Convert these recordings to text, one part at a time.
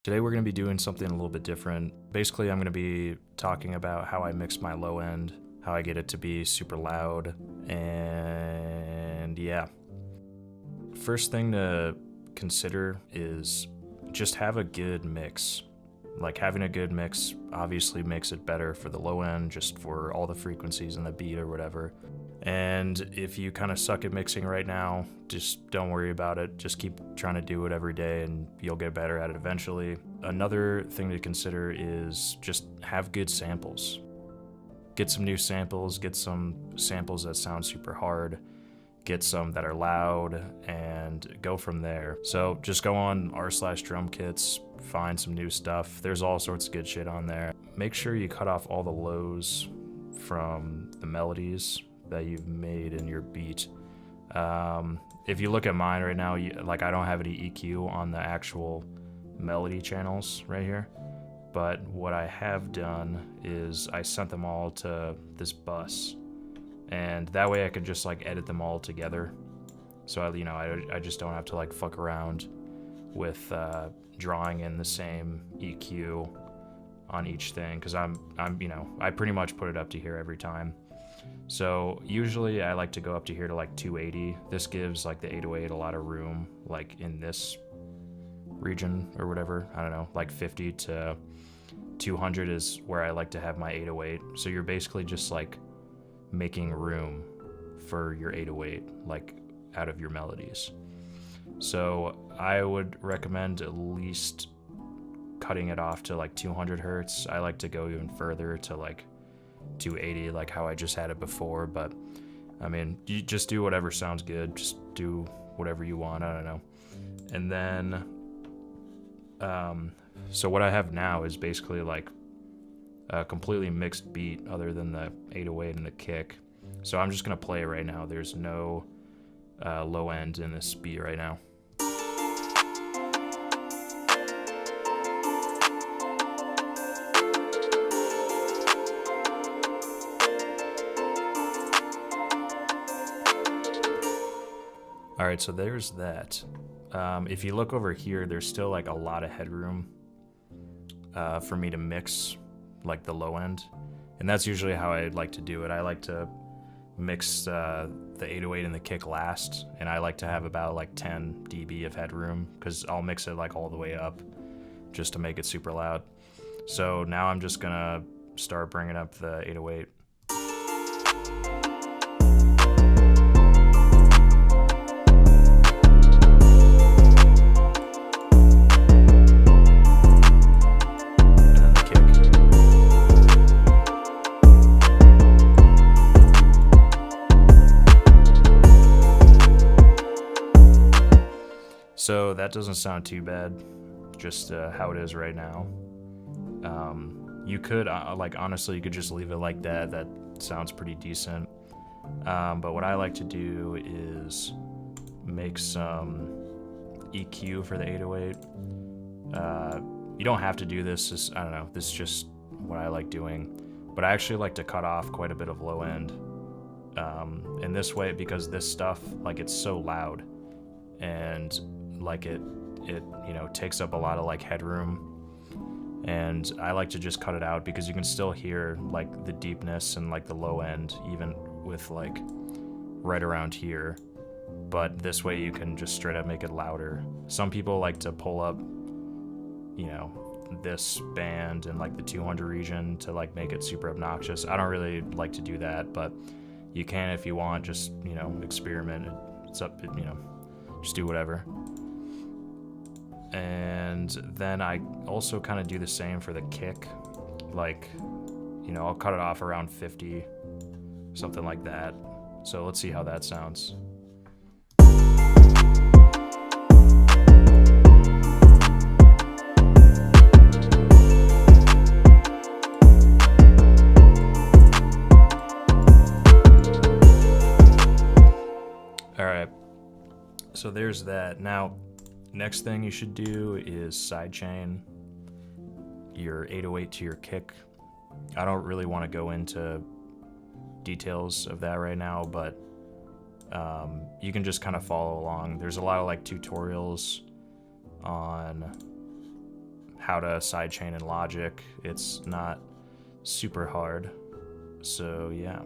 Today we're going to be doing something a little bit different. Basically, I'm going to be talking about how I mix my low end, how I get it to be super loud, and yeah. First thing to consider is just have a good mix. Like, having a good mix obviously makes it better for the low end, just for all the frequencies and the beat or whatever. And if you kind of suck at mixing right now, just don't worry about it. Just keep trying to do it every day and you'll get better at it eventually. Another thing to consider is just have good samples. Get some new samples, get some samples that sound super hard, get some that are loud, and go from there. So just go on r/drum kits, find some new stuff. There's all sorts of good shit on there. Make sure you cut off all the lows from the melodies that you've made in your beat. If you look at mine right now, I don't have any EQ on the actual melody channels right here, but what I have done is I sent them all to this bus, and that way I could just like edit them all together. So I just don't have to like fuck around with drawing in the same EQ on each thing, because I pretty much put it up to here every time. So usually I like to go up to here to like 280. This gives like the 808 a lot of room, like in this region or whatever. I don't know, like 50 to 200 is where I like to have my 808. So you're basically just like making room for your 808, like out of your melodies. So I would recommend at least cutting it off to like 200 hertz. I like to go even further to like 280, like how I just had it before, but I mean, you just do whatever sounds good. Just do whatever you want. I don't know. And then so what I have now is basically like a completely mixed beat other than the 808 and the kick. So I'm just gonna play it right now. There's no low end in this beat right now. All right, so there's that. If you look over here, there's still like a lot of headroom for me to mix like the low end. And that's usually how I like to do it. I like to mix the 808 and the kick last, and I like to have about like 10 dB of headroom, because I'll mix it like all the way up just to make it super loud. So now I'm just gonna start bringing up the 808. So that doesn't sound too bad, just how it is right now. You could, honestly, you could just leave it like that. That sounds pretty decent. But what I like to do is make some EQ for the 808. You don't have to do this. I don't know. This is just what I like doing. But I actually like to cut off quite a bit of low end. In this way, because this stuff, like, it's so loud. And like it takes up a lot of like headroom, and I like to just cut it out because you can still hear like the deepness and like the low end even with like right around here, but this way you can just straight up make it louder. Some people like to pull up this band in like the 200 region to like make it super obnoxious. I don't really like to do that, but you can if you want. Just experiment. It's up, just do whatever. And then I also kind of do the same for the kick. Like, I'll cut it off around 50, something like that. So let's see how that sounds. All right, so there's that. Now, next thing you should do is sidechain your 808 to your kick. I don't really want to go into details of that right now, but you can just kind of follow along. There's a lot of like tutorials on how to sidechain in Logic. It's not super hard. So yeah.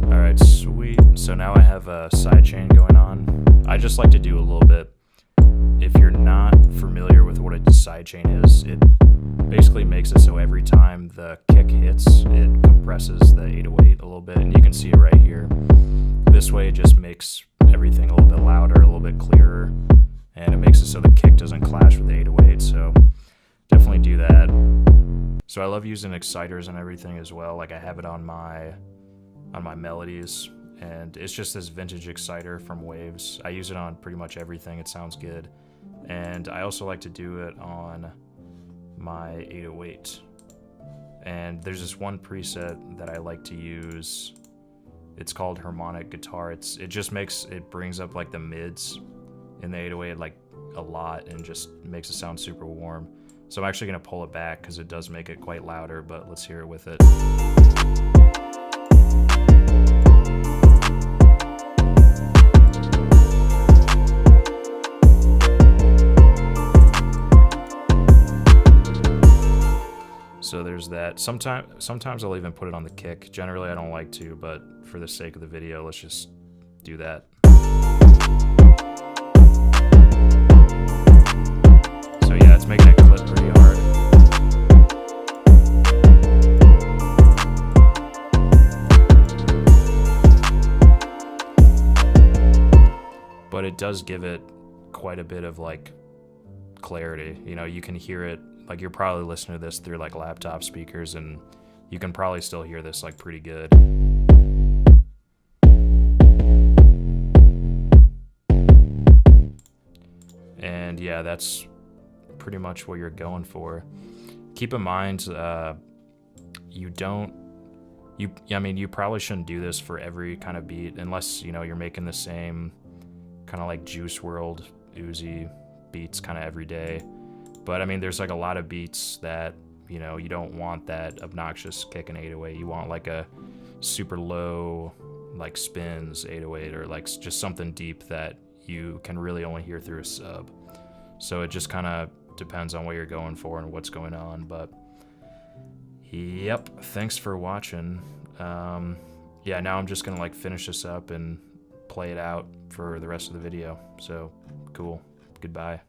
Alright, sweet. So now I have a sidechain going on. I just like to do a little bit. If you're not familiar with what a sidechain is, it basically makes it so every time the kick hits, it compresses the 808 a little bit, and you can see it right here. This way it just makes everything a little bit louder, a little bit clearer, and it makes it so the kick doesn't clash with the 808, so definitely do that. So I love using exciters and everything as well. Like I have it on my melodies, and it's just this vintage exciter from Waves. I use it on pretty much everything. It sounds good. And I also like to do it on my 808. And there's this one preset that I like to use. It's called Harmonic Guitar. It brings up like the mids in the 808 like a lot and just makes it sound super warm. So I'm actually gonna pull it back because it does make it quite louder, but let's hear it with it. So there's that. Sometimes I'll even put it on the kick. Generally I don't like to, but for the sake of the video, let's just do that. So yeah, it's making it clip pretty hard. But it does give it quite a bit of like clarity. You know, you can hear it. Like you're probably listening to this through like laptop speakers, and you can probably still hear this like pretty good. And yeah, that's pretty much what you're going for. Keep in mind, you probably shouldn't do this for every kind of beat unless, you know, you're making the same kind of like Juice WRLD, Uzi beats kind of every day. But I mean, there's like a lot of beats that, you know, you don't want that obnoxious kick and 808. You want like a super low, like spins 808, or like just something deep that you can really only hear through a sub. So it just kind of depends on what you're going for and what's going on. But yep, thanks for watching. Yeah, now I'm just gonna like finish this up and play it out for the rest of the video. So cool. Goodbye.